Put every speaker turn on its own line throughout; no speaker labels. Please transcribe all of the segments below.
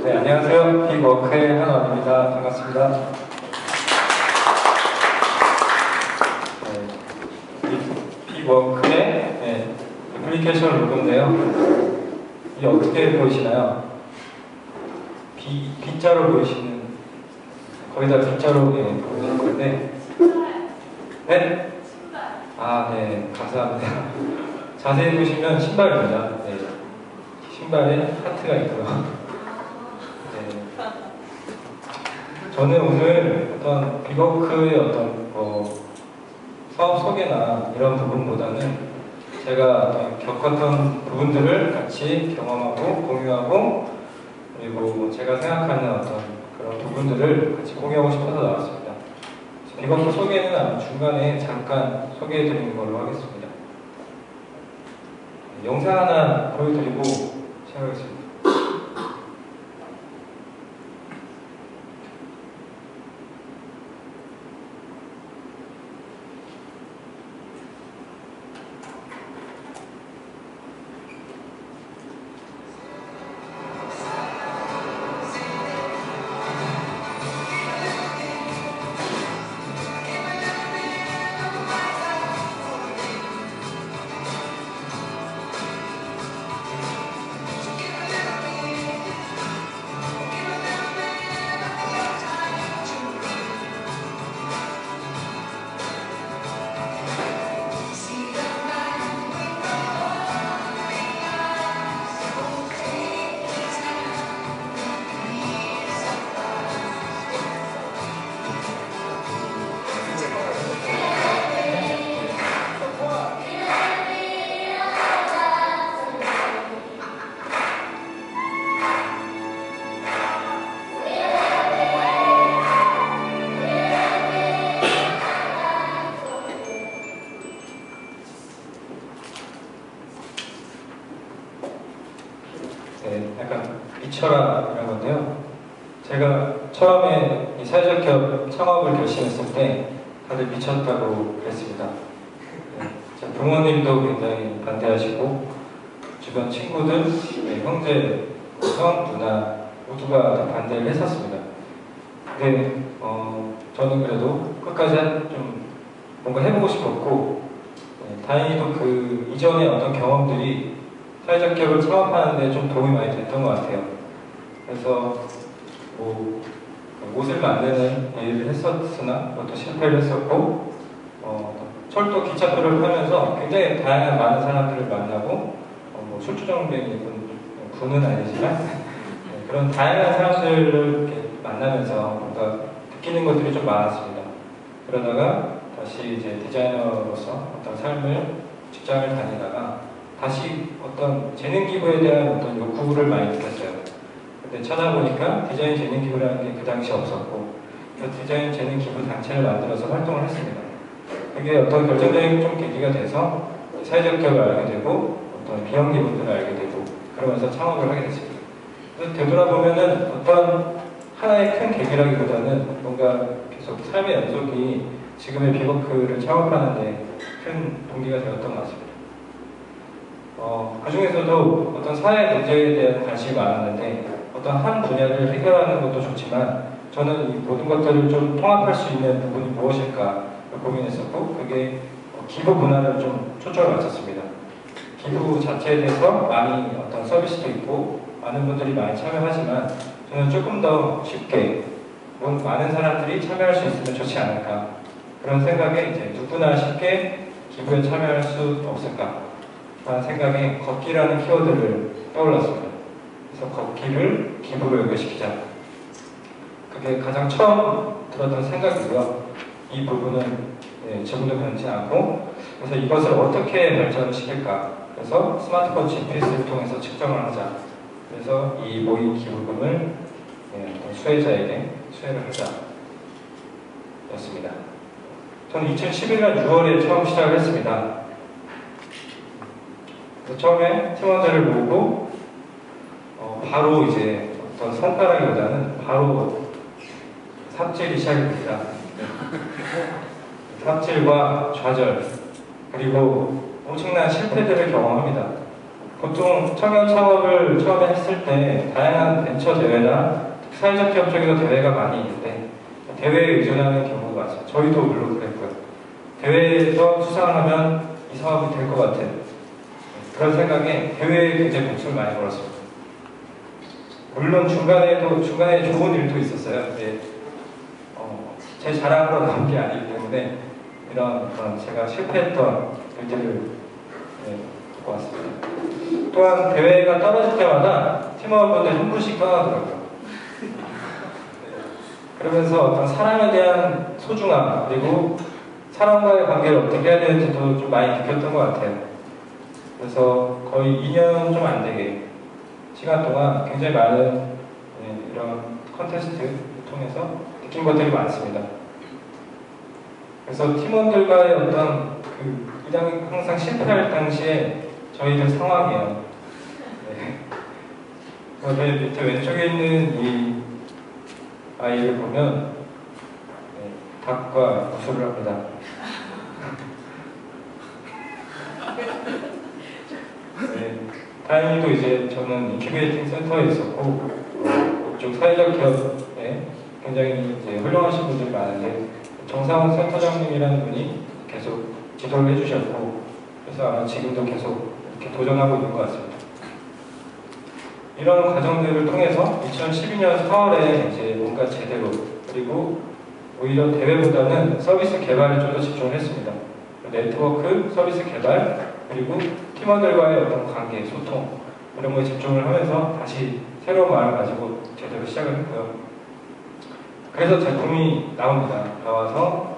네, 안녕하세요. 빅워크의 한원입니다. 반갑습니다. 네, 빅워크의 애플리케이션 로고인데요. 이게 어떻게 보이시나요? B자로 보이시는, 거기다 B자로 보이시는 건데, 네? 아, 네, 감사합니다. 자세히 보시면 신발입니다. 네, 신발에 하트가 있고요. 저는 오늘 어떤 빅워크의 어떤 사업 소개나 이런 부분보다는 제가 겪었던 부분들을 같이 경험하고 공유하고 그리고 제가 생각하는 어떤 그런 부분들을 같이 공유하고 싶어서 나왔습니다. 빅워크 소개는 아마 중간에 잠깐 소개해드리는 걸로 하겠습니다. 영상 하나 보여드리고 시작하겠습니다. 네, 약간 미쳐라라는 건데요. 제가 처음에 이 사회적 기업 창업을 결심했을 때 다들 미쳤다고 그랬습니다. 네, 제 부모님도 굉장히 반대하시고 주변 친구들, 네, 형제, 형, 누나 모두가 다 반대를 했었습니다. 근데 저는 그래도 끝까지 좀 뭔가 해보고 싶었고 네, 다행히도 그 이전의 어떤 경험들이 사회적 기업을 창업하는 데 좀 도움이 많이 됐던 것 같아요. 그래서 옷을 만드는 일을 했었으나 그것도 실패를 했었고 철도 기차표를 하면서 굉장히 다양한 많은 사람들을 만나고 술주정뱅이 군은 아니지만 네, 그런 다양한 사람들을 이렇게 만나면서 뭔가 느끼는 것들이 좀 많았습니다. 그러다가 다시 이제 디자이너로서 어떤 삶을 직장을 다니다가 다시 어떤 재능 기부에 대한 어떤 욕구를 많이 느꼈어요. 근데 찾아보니까 디자인 재능 기부라는 게 그 당시 없었고, 그래서 디자인 재능 기부 단체를 만들어서 활동을 했습니다. 그게 어떤 결정적인 좀 계기가 돼서 사회적 기업을 알게 되고, 어떤 비영 기부들을 알게 되고, 그러면서 창업을 하게 됐습니다. 그래서 되돌아보면은 어떤 하나의 큰 계기라기보다는 뭔가 계속 삶의 연속이 지금의 빅워크를 창업하는데 큰 동기가 되었던 것 같습니다. 그 중에서도 어떤 사회 문제에 대한 관심이 많았는데 어떤 한 분야를 해결하는 것도 좋지만 저는 이 모든 것들을 좀 통합할 수 있는 부분이 무엇일까 고민했었고 그게 기부 문화를 좀 초점을 맞췄습니다. 기부 자체에 대해서 많이 어떤 서비스도 있고 많은 분들이 많이 참여하지만 저는 조금 더 쉽게 많은 사람들이 참여할 수 있으면 좋지 않을까 그런 생각에 이제 누구나 쉽게 기부에 참여할 수 없을까 라는 생각에 걷기라는 키워드를 떠올랐습니다. 그래서 걷기를 기부로 연결시키자. 그게 가장 처음 들었던 생각이고요. 이 부분은 지금도 변치 않고 그래서 이것을 어떻게 발전을 시킬까. 그래서 스마트폰 GPS를 통해서 측정을 하자. 그래서 이 모임 기부금을 수혜자에게 수혜를 하자. 였습니다. 저는 2011년 6월에 처음 시작을 했습니다. 처음에 팀원들을 모으고 바로 이제 어떤 성과라기보다는 바로 삽질이 시작이 됩니다. 삽질과 좌절 그리고 엄청난 실패들을 경험합니다. 보통 청년 창업을 처음에 했을 때 다양한 벤처 대회나 사회적 기업 쪽에서 대회가 많이 있는데 대회에 의존하는 경우가 많습니다. 저희도 물론 그랬고요. 대회에서 수상하면 이 사업이 될 것 같은 그런 생각에 대회에 굉장히 목숨을 많이 걸었습니다. 물론 중간에 좋은 일도 있었어요. 근데 제 자랑으로 나온 게 아니기 때문에 이런 제가 실패했던 일들을 갖고 왔습니다. 또한 대회가 떨어질 때마다 팀원분들 한 분씩 떠나더라고요. 그러면서 어떤 사람에 대한 소중함 그리고 사람과의 관계를 어떻게 해야 되는지도 좀 많이 느꼈던 것 같아요. 그래서 거의 2년 좀 안 되게 시간 동안 굉장히 많은 이런 컨테스트를 통해서 느낀 것들이 많습니다. 그래서 팀원들과의 어떤 항상 실패할 당시에 저희들 상황이에요. 네. 밑에 왼쪽에 있는 이 아이를 보면 닭과 구슬을 합니다. 네, 다행히도 이제 저는 인큐베이팅 센터에 있었고 이쪽 사회적 기업에 굉장히 이제 훌륭하신 분들이 많은데 정상훈 센터장님이라는 분이 계속 지도를 해주셨고 그래서 아마 지금도 계속 이렇게 도전하고 있는 것 같습니다. 이런 과정들을 통해서 2012년 4월에 이제 뭔가 제대로 그리고 오히려 대회보다는 서비스 개발에 좀 더 집중을 했습니다. 네트워크, 서비스 개발, 그리고 팀원들과의 어떤 관계, 소통 이런 거에 집중을 하면서 다시 새로운 마음을 가지고 제대로 시작을 했고요. 그래서 제품이 나옵니다. 나와서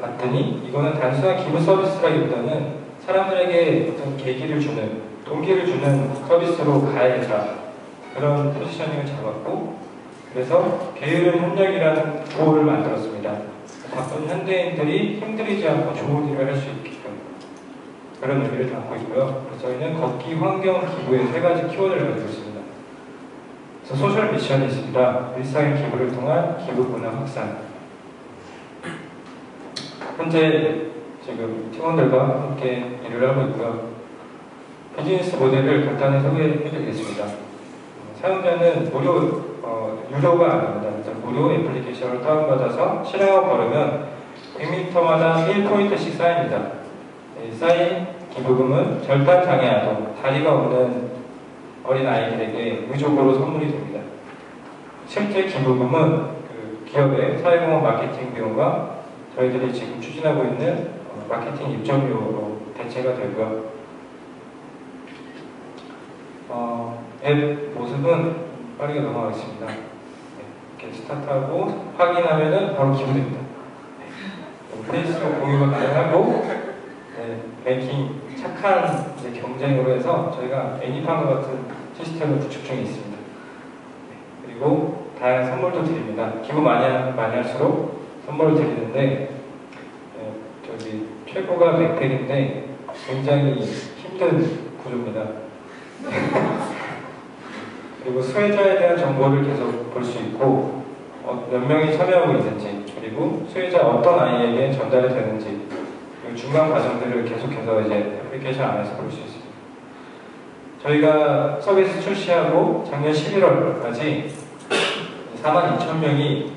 봤더니 이거는 단순한 기부 서비스라기보다는 사람들에게 어떤 계기를 주는, 동기를 주는 서비스로 가야겠다. 그런 포지셔닝을 잡았고 그래서 게으른 협력이라는 구호를 만들었습니다. 바쁜 현대인들이 힘들이지 않고 좋은 일을 할 수 있게끔 그런 의미를 담고 있고요. 그래서 저희는 걷기, 환경, 기부의 3가지 키워드를 가지고 있습니다. 그래서 소셜 미션이 있습니다. 일상의 기부를 통한 기부 문화 확산. 현재 지금 팀원들과 함께 일을 하고 있고요. 비즈니스 모델을 간단히 소개해드리겠습니다. 사용자는 유료가 아닙니다. 무료 애플리케이션을 다운받아서 실행하고 걸으면 100m마다 1포인트씩 쌓입니다. 쌓인 기부금은 절단 장애 아동, 다리가 없는 어린 아이들에게 무조건으로 선물이 됩니다. 실제 기부금은 기업의 사회공헌 마케팅 비용과 저희들이 지금 추진하고 있는 마케팅 입점 비용으로 대체가 되고요. 앱 모습은 빠르게 넘어가겠습니다. 이렇게 스타트하고 확인하면은 바로 기부됩니다. 페이스북 공유가 가능하고 랭킹 착한 경쟁으로 해서 저희가 애니팡과 같은 시스템을 구축 중에 있습니다. 그리고 다양한 선물도 드립니다. 기부 많이 할수록 선물을 드리는데 최고가 백팩인데 굉장히 힘든 구조입니다. 그리고 수혜자에 대한 정보를 계속 볼 수 있고 몇 명이 참여하고 있는지 그리고 수혜자 어떤 아이에게 전달이 되는지 그리고 중간 과정들을 계속해서 이제 애플리케이션 안에서 볼 수 있습니다. 저희가 서비스 출시하고 작년 11월까지 42,000명이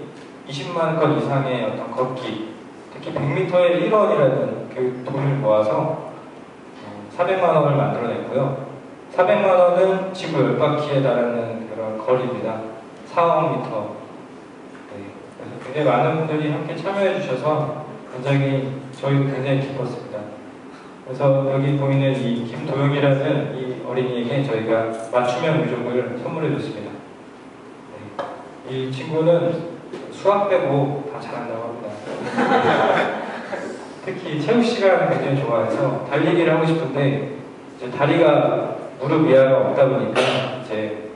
20만 건 이상의 어떤 걷기 특히 100m에 1원이라는 그 돈을 모아서 400만 원을 만들어냈고요. 400만 원은 지구 10바퀴에 달하는 그런 거리입니다. 4억 미터. 그래서 굉장히 많은 분들이 함께 참여해 주셔서 저희도 굉장히 기뻤습니다. 그래서 여기 보이는 이 김도영이라는 이 어린이에게 저희가 맞춤형 의족을 선물해 줬습니다. 이 친구는 수학 빼고 다 잘한다고 합니다. 특히 체육 시간을 굉장히 좋아해서 달리기를 하고 싶은데 이제 다리가 무릎 이하가 없다 보니까 이제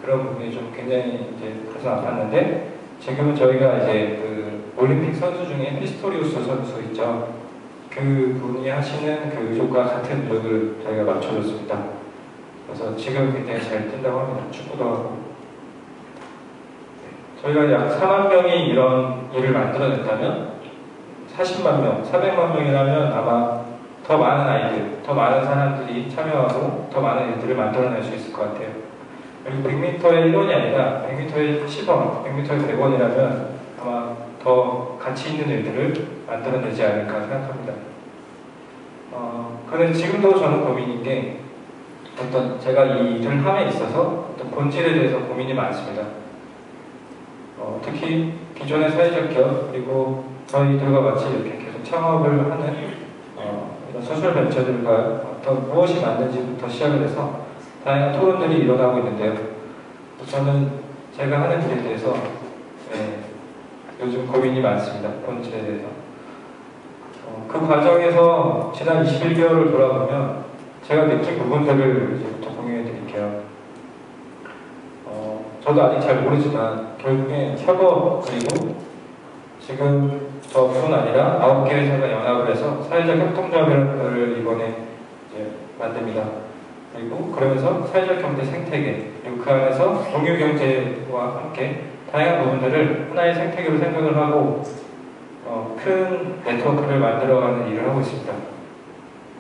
그런 부분이 좀 굉장히 이제 가슴 아팠는데 지금은 저희가 이제 그 올림픽 선수 중에 피스토리우스 선수 있죠. 그 분이 하시는 그 의족과 같은 의족을 저희가 맞춰줬습니다. 그래서 지금 굉장히 잘 뛴다고 합니다. 축구도 하고. 저희가 약 4만 명이 이런 일을 만들어냈다면 40만 명, 400만 명이라면 아마 더 많은 아이들, 더 많은 사람들이 참여하고 더 많은 일들을 만들어낼 수 있을 것 같아요. 그리고 100m의 1원이 아니라 100m의 10원, 100m의 100원이라면 아마 더 가치 있는 일들을 만들어내지 않을까 생각합니다. 그런데 지금도 저는 고민인 게 어떤 제가 이 일을 함에 있어서 어떤 본질에 대해서 고민이 많습니다. 특히 기존의 사회적 기업 그리고 저희들과 같이 이렇게 계속 창업을 하는 이런 소셜 벤처들과 어떤 무엇이 맞는지부터 시작을 해서 다양한 토론들이 일어나고 있는데요. 저는 제가 하는 일에 대해서 요즘 고민이 많습니다. 본질에 대해서. 그 과정에서 지난 21개월을 돌아보면 제가 느낀 부분들을 이제부터 공유해 드릴게요. 저도 아직 잘 모르지만 결국에 협업 그리고 지금 저뿐 아니라 9개 회사가 연합을 해서 사회적 협동조합을 이번에 이제 만듭니다. 그리고 그러면서 사회적 경제 생태계 그리고 그 안에서 공유 경제와 함께 다양한 부분들을 하나의 생태계로 생각을 하고 큰 네트워크를 만들어가는 일을 하고 있습니다.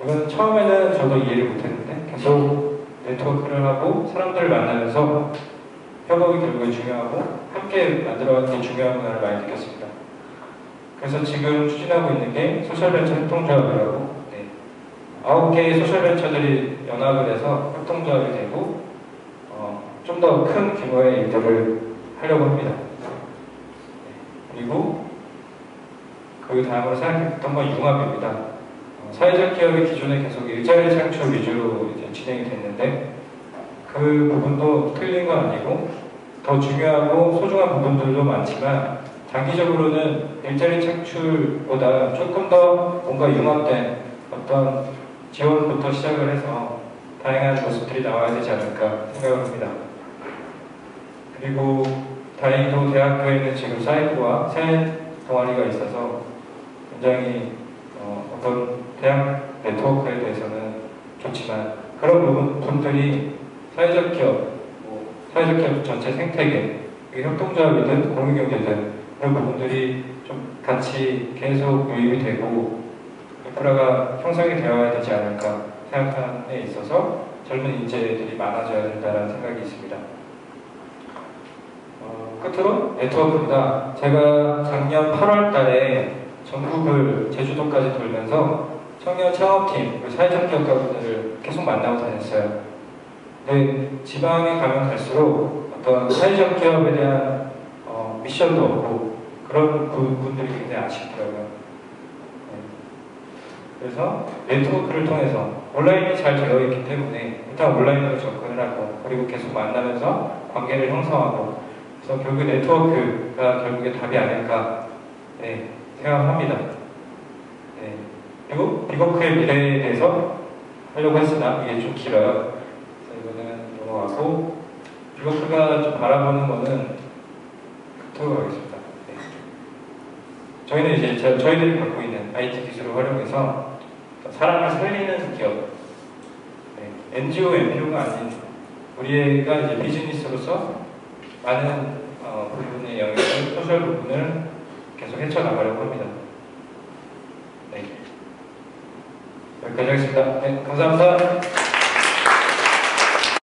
이건 처음에는 저도 이해를 못했는데 계속 네트워크를 하고 사람들을 만나면서 협업이 결국에 중요하고 함께 만들어가는 게 중요한 걸 많이 느꼈습니다. 그래서 지금 추진하고 있는 게 소셜벤처 협동조합이라고 9개의 소셜벤처들이 연합을 해서 협동조합이 되고 좀 더 큰 규모의 일들을 하려고 합니다. 그리고 그 다음으로 생각했던 건 융합입니다. 사회적 기업이 기존에 계속 일자리 창출 위주로 이제 진행이 됐는데 그 부분도 틀린 건 아니고 더 중요하고 소중한 부분들도 많지만 장기적으로는 일자리 창출보다 조금 더 뭔가 융합된 어떤 지원부터 시작을 해서 다양한 모습들이 나와야 되지 않을까 생각을 합니다. 그리고 다행히도 대학교에는 지금 사이프와 새 동아리가 있어서 굉장히 어떤 대학 네트워크에 대해서는 좋지만 그런 부분들이 사회적 기업, 사회적 기업 전체 생태계, 협동조합이든 공유경제든 그런 부분들이 좀 같이 계속 유입이 되고 인프라가 형성이 되어야 되지 않을까 생각하는 데 있어서 젊은 인재들이 많아져야 된다는 생각이 있습니다. 끝으로 네트워크입니다. 제가 작년 8월 달에 전국을 제주도까지 돌면서 청년 창업팀, 사회적 기업가분들을 계속 만나고 다녔어요. 근데 지방에 가면 갈수록 어떤 사회적 기업에 대한 미션도 없고 그런 분들이 굉장히 아쉽더라고요. 그래서 네트워크를 통해서 온라인이 잘 되어 있기 때문에 일단 온라인으로 접근을 하고 그리고 계속 만나면서 관계를 형성하고 그래서 결국 네트워크가 결국에 답이 아닐까 생각합니다. 그리고 비거크의 미래에 대해서 하려고 했으나 이게 좀 길어요. 그래서 이거는 넘어가고 비거크가 좀 바라보는 거는 끝으로 가겠습니다. 저희는 이제 저희들이 갖고 있는 IT 기술을 활용해서 사람을 살리는 기업, NGO, NPO가 아닌 우리가 이제 비즈니스로서 많은 부분의 영역을, 소셜 부분을 계속 헤쳐나가려고 합니다. 여기까지 하겠습니다. 감사합니다.